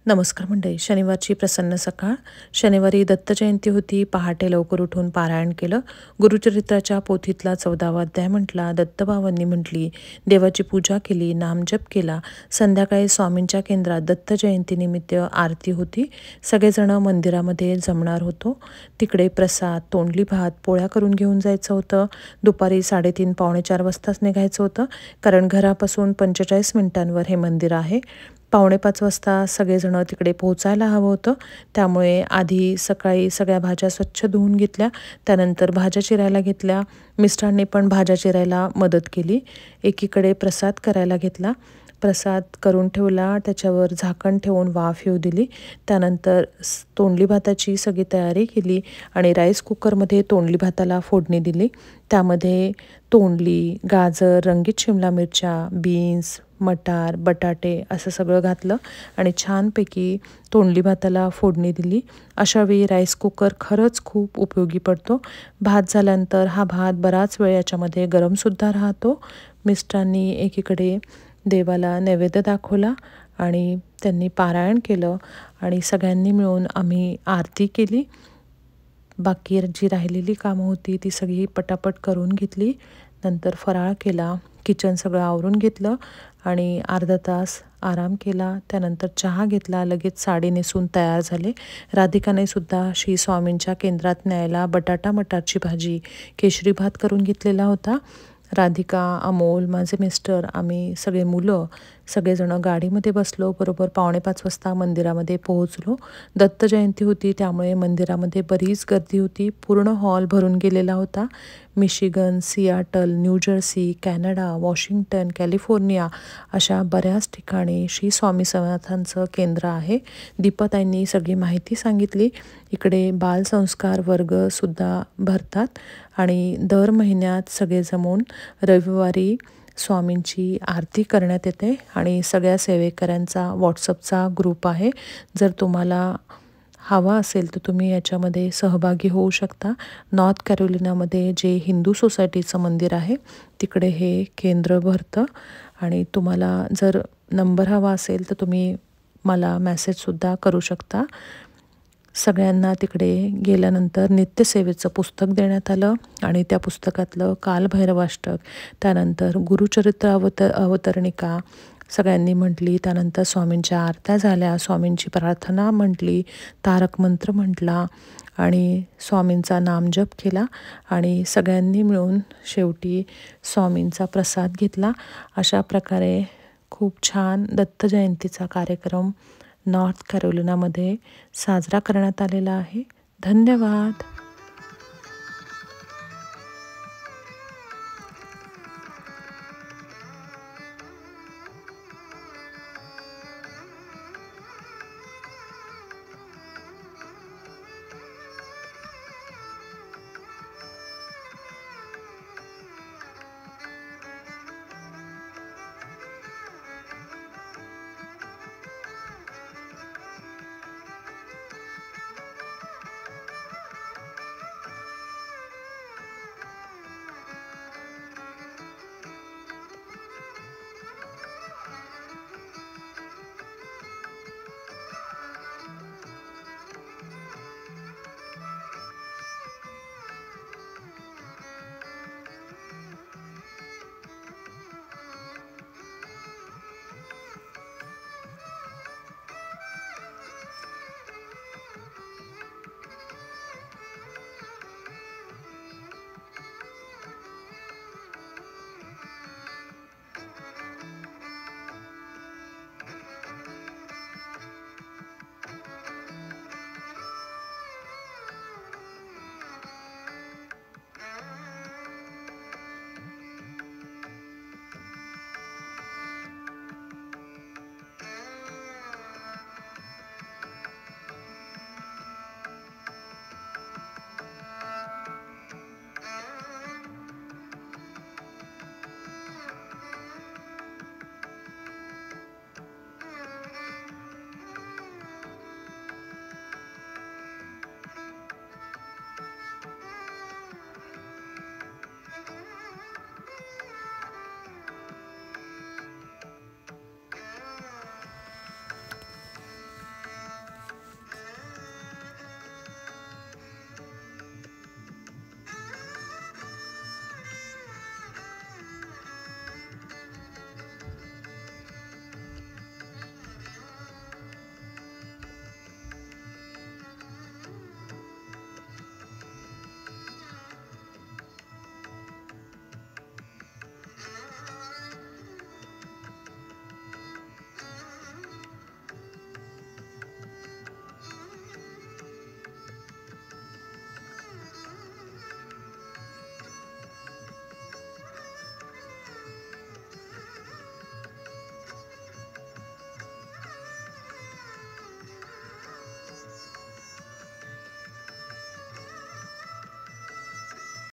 नमस्कार मंडळी. शनिवारची प्रसन्न सकाळ. शनिवारी दत्त जयंती होती. पहाटे लवकर उठून पारायण केलं. गुरुचरित्राच्या पोथीतला 14वा अध्याय म्हटला. दत्तभावांनी म्हटली, देवाची पूजा केली, नामजप केला. संध्याकाळी स्वामींच्या केंद्रात दत्त जयंतीनिमित्त आरती होती. सगळेजण मंदिरामध्ये जमणार होतो. तिकडे प्रसाद, तोंडली भात, पोळ्या करून घेऊन जायचं होतं. दुपारी 3:30 पावणे 4 वाजताच निघायचं होतं, कारण घरापासून 45 मिनिटांवर हे मंदिर आहे. 4:45 वाजता सगळेजण तिकडे पोहोचायला हवं होतं. त्यामुळे आधी सकाळी सगळ्या भाज्या स्वच्छ धुवून घेतल्या. त्यानंतर भाज्या चिरायला घेतल्या. मिस्टरांनी पण भाज्या चिरायला मदत केली. एकीकडे प्रसाद करायला घेतला. प्रसाद करून ठेवला. त्याच्यावर झाकण ठेवून वाफ येऊ दिली. त्यानंतर तोंडली भाताची सगळी तयारी केली आणि राईस कुकरमध्ये तोंडली भाताला फोडणी दिली. त्यामध्ये तोंडली, गाजर, रंगीत शिमला मिरच्या, बीन्स, मटार, बटाटे असं सगळं घातलं आणि छानपैकी तोंडली भाताला फोडणी दिली. अशावेळी राईस कुकर खरंच खूप उपयोगी पडतो. भात झाल्यानंतर हा भात बराच वेळ याच्यामध्ये गरमसुद्धा राहतो. मिस्टरांनी एकीकडे देवाला नैवेद्य दाखवला आणि त्यांनी पारायण केलं आणि सगळ्यांनी मिळून आम्ही आरती केली. बाकी जी राहिलेली कामं होती ती सगळी पटापट करून घेतली. नंतर फराळ केला. किचन सगळं आवरून घेतलं आणि अर्धा तास आराम केला. त्यानंतर चहा घेतला. लगेच साडी नेसून तयार झाले. राधिकाने सुद्धा श्री स्वामींच्या केंद्रात न्यायला बटाटा मटारची भाजी, केशरी भात करून घेतलेला होता. राधिका, अमोल, माझे मिस्टर, आम्ही सगळे मुलं सगळेजण गाडीमध्ये बसलो. बरोबर 4:45 वाजता मंदिरामध्ये पोहोचलो. दत्त जयंती होती, त्यामुळे मंदिरामध्ये बरीच गर्दी होती. पूर्ण हॉल भरून गेलेला होता. Michigan, Seattle, new Jersey, Canada, Washington, California अशा बऱ्याच ठिकाणी श्री स्वामी समर्थांचं केंद्र आहे. दीपाताईंनी सगळी माहिती सांगितली. इकडे बालसंस्कार वर्गसुद्धा भरतात आणि दर महिन्यात सगळे जमून रविवारी स्वामींची आरती करण्यात येते आणि सगळ्या सेवेकऱ्यांचा व्हॉट्सअपचा ग्रुप आहे. जर तुम्हाला हवा असेल तर तुम्ही याच्यामध्ये सहभागी होऊ शकता. नॉर्थ कॅरोलिनामध्ये जे हिंदू सोसायटीचं मंदिर आहे तिकडे हे केंद्र भरतं आणि तुम्हाला जर नंबर हवा असेल तर तुम्ही मला मेसेजसुद्धा करू शकता. सगळ्यांना तिकडे गेल्यानंतर नित्यसेवेचं पुस्तक देण्यात आलं आणि त्या पुस्तकातलं कालभैरवाष्टक, त्यानंतर गुरुचरित्र अवतरणिका सगळ्यांनी म्हटली. त्यानंतर स्वामींच्या आरत्या झाल्या, स्वामींची प्रार्थना म्हटली, तारक मंत्र म्हटला आणि स्वामींचा नामजप केला आणि सगळ्यांनी मिळून शेवटी स्वामींचा प्रसाद घेतला. अशा प्रकारे खूप छान दत्त जयंतीचा कार्यक्रम नॉर्थ कॅरोलिनामध्ये साजरा करण्यात आलेला आहे. धन्यवाद.